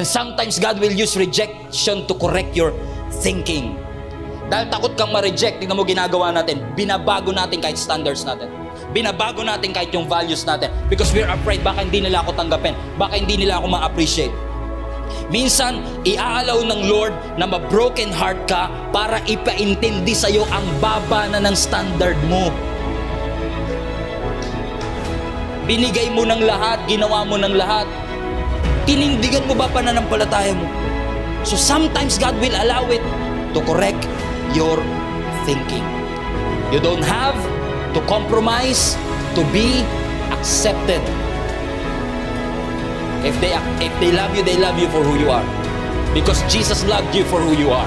And sometimes God will use rejection to correct your thinking. Dahil takot kang ma-reject, tingnan mo ginagawa natin, binabago natin kahit standards natin. Binabago natin kahit yung values natin. Because we're afraid, baka hindi nila ako tanggapin. Baka hindi nila ako ma-appreciate. Minsan, iaalaw ng Lord na ma-broken heart ka para ipaintindi sa'yo ang baba na ng standard mo. Binigay mo ng lahat, ginawa mo ng lahat. Tinindigan mo ba pananampalataya mo? So sometimes God will allow it to correct your thinking. You don't have to compromise to be accepted. If they love you for who you are. Because Jesus loved you for who you are.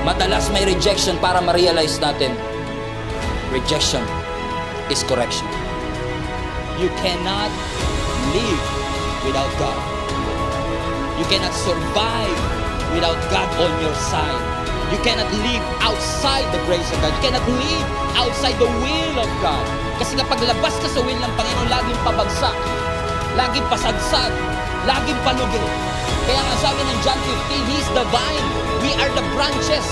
Madalas may rejection para ma-realize natin, rejection is correction. You cannot live without God. You cannot survive without God on your side. You cannot live outside the grace of God. You cannot live outside the will of God. Kasi kapag labas ka sa will ng Panginoon, laging pabagsak, laging pasadsad, laging palugi. Kaya nga sabi ng John 15, He is the vine, we are the branches.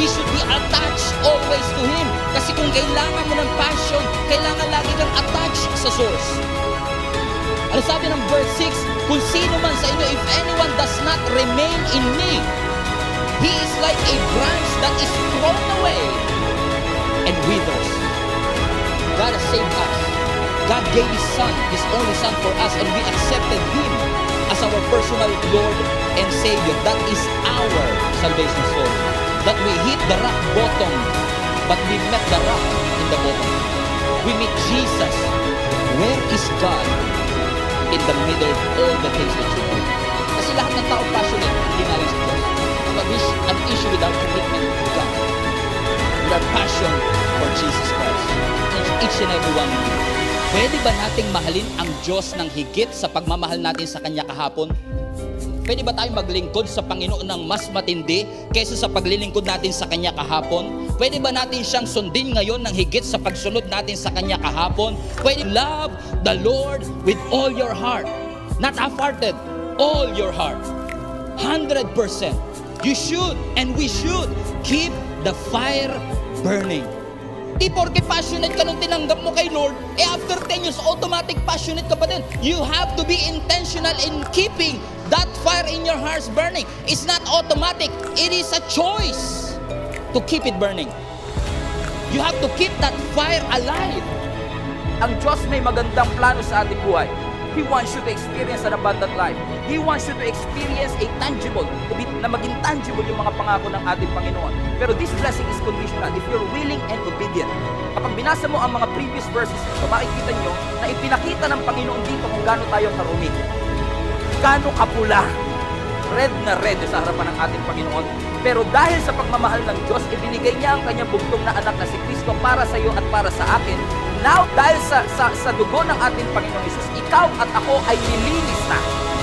We should be attached always to Him. Kasi kung kailangan mo ng passion, kailangan lagi kang attached sa source. Ano sabi ng verse 6? Kung sino man sa inyo, if anyone does not remain in me, he is like a branch that is thrown away and withers. God has saved us. God gave His Son, His only Son for us, and we accepted Him as our personal Lord and Savior. That is our salvation story. That we hit the rock bottom, but we met the rock in the bottom. We meet Jesus. Where is God in the middle of all the things that you do? Kasi lahat ng tao passionate, hindi natin sa Diyos. But we an issue with our commitment to God. With our passion for Jesus Christ. Each and every one of you. Pwede ba nating mahalin ang Diyos ng higit sa pagmamahal natin sa Kanya kahapon? Pwede ba tayong maglingkod sa Panginoon ng mas matindi kaysa sa paglilingkod natin sa Kanya kahapon? Pwede ba natin siyang sundin ngayon ng higit sa pagsunod natin sa Kanya kahapon? Pwede love the Lord with all your heart. Not half-hearted, all your heart. 100%. You should and we should keep the fire burning. Di porke passionate ka nung tinanggap mo kay Lord, after 10 years, automatic passionate ka pa din. You have to be intentional in keeping that fire in your heart burning. It's not automatic. It is a choice to keep it burning. You have to keep that fire alive. Ang Diyos may magandang plano sa ating buhay. He wants you to experience an abundant life. He wants you to experience a tangible, na maging tangible yung mga pangako ng ating Panginoon. Pero this blessing is conditional if you're willing and obedient. Kapag binasa mo ang mga previous verses, makikita nyo na ipinakita ng Panginoon dito kung gaano tayo karumi. Gaano kapula. Red na red sa harapan ng ating Panginoon. Pero dahil sa pagmamahal ng Diyos, ibinigay niya ang kanyang bugtong na anak na si Kristo para sa iyo at para sa akin. Now, dahil sa dugo ng ating Panginoon Jesus, ikaw at ako ay nilinis na.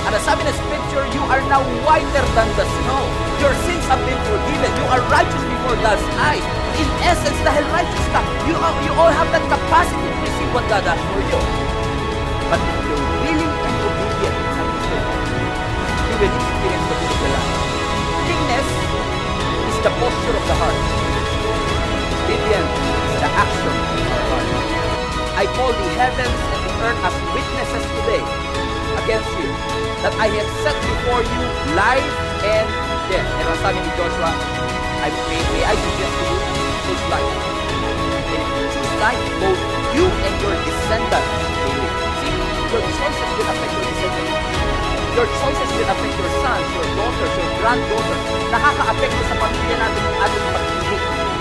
At sabi ng Scripture, you are now whiter than the snow. Your sins have been forgiven. You are righteous before God's eyes. In essence, dahil righteous ka, you all have that capacity to receive what God has for you. But if you're willing and obedient, you will experience the good of the land. Willingness is the posture of the heart. Obedience is the action of our heart. I call the heavens and the earth as witnesses today against you, that I have set before you life and death. And ang sabi ni Joshua, may I suggest to you, choose life. And if you choose life, both you and your descendants will live. See, your choices will affect your descendants. Your choices will affect your sons, your daughters, your granddaughters. Nakaka-apekto sa pamilya natin yung ating pagpili.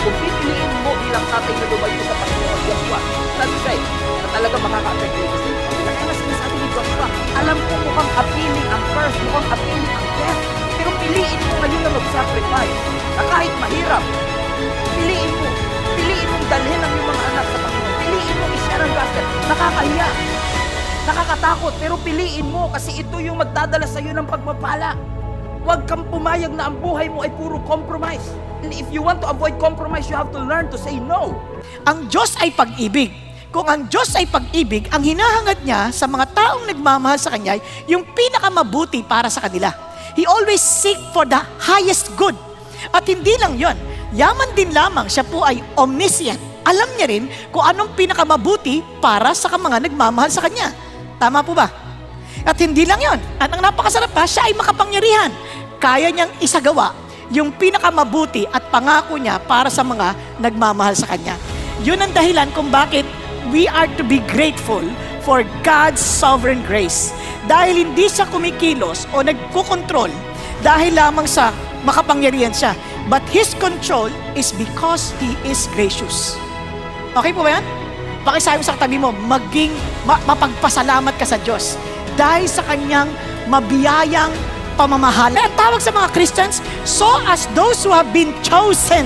Kung pipiliin mo bilang tatay na lumayo sa Panginoon, guess what? That's right, na talaga makaka-apekto ito sa iyo. Kaya nga sinasabi ni Joshua, alam ko mukhang appealing ang curse, mukhang appealing ang death. Pero piliin mo ngayon na mag-sacrifice. Na kahit mahirap, piliin mong dalhin ang iyong mga anak sa Panginoon. Piliin mo i-share ang gospel. Nakakahiya. Nakakatakot, pero piliin mo kasi ito yung magdadala sa iyo ng pagpapala. Huwag kang pumayag na ang buhay mo ay puro compromise. And if you want to avoid compromise, you have to learn to say no. Ang Diyos ay pag-ibig. kung ang Diyos ay pag-ibig, ang hinahangad niya sa mga taong nagmamahal sa Kanya, yung pinakamabuti para sa kanila. He always seek for the highest good. At hindi lang yon, yaman din lamang, siya po ay omniscient. Alam niya rin kung anong pinakamabuti para sa mga nagmamahal sa Kanya. Tama po ba? At hindi lang yon, at ang napakasarap pa, siya ay makapangyarihan. Kaya niyang isagawa yung pinakamabuti at pangako niya para sa mga nagmamahal sa Kanya. Yun ang dahilan kung bakit we are to be grateful for God's sovereign grace. Dahil hindi siya kumikilos o nagkukontrol dahil lamang sa makapangyarihan siya. But His control is because He is gracious. Okay po ba yan? Pakisabi sa katabi mo, mapagpasalamat ka sa Diyos dahil sa Kanyang mabiyayang pamamahala. Ang tawag sa mga Christians, so as those who have been chosen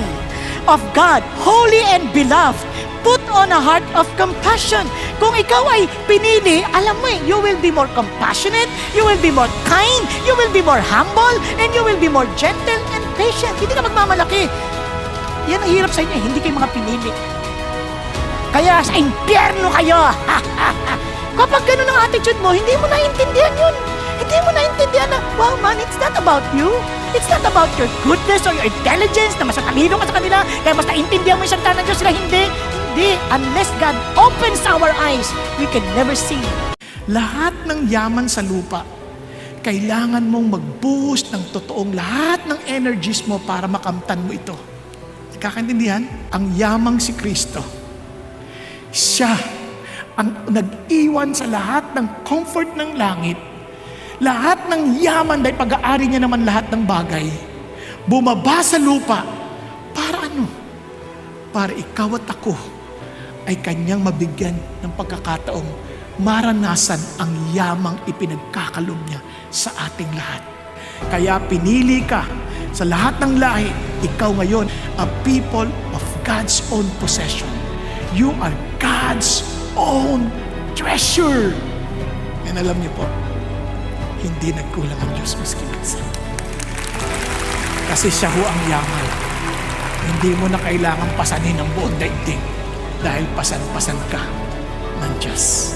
of God, holy and beloved, put on a heart of compassion. Kung ikaw ay pinili, alam mo you will be more compassionate, you will be more kind, you will be more humble, and you will be more gentle and patient. Hindi ka magmamalaki. Yan ang hirap sa inyo, hindi kayo mga pinili. Kaya sa impyerno kayo. Kapag ganun ang attitude mo, hindi mo naiintindihan yun. Hindi mo naiintindihan na, wow man, it's not about you. It's not about your goodness or your intelligence na mas matalino ka sa kanila, kaya mas naintindihan mo yung salita ng Diyos sila. Hindi. Unless God opens our eyes, we can never see. Lahat ng yaman sa lupa, kailangan mong magbuhos ng totoong lahat ng energies mo para makamtan mo ito. Kakaintindihan? Ang yamang si Kristo, siya ang nag-iwan sa lahat ng comfort ng langit, lahat ng yaman dahil pag-aari niya naman lahat ng bagay, bumaba sa lupa para ano? Para ikaw at ako ay Kanyang mabigyan ng pagkakataong maranasan ang yamang ipinagkakaloob niya sa ating lahat. Kaya pinili ka sa lahat ng lahi, ikaw ngayon a people of God's own possession. You are God's own treasure. And alam niyo po, hindi nagkulang ang Diyos maski minsan. Kasi siya ho ang yaman. Hindi mo na kailangan pasanin ang buong daigdig dahil pasan-pasan ka ng Diyos.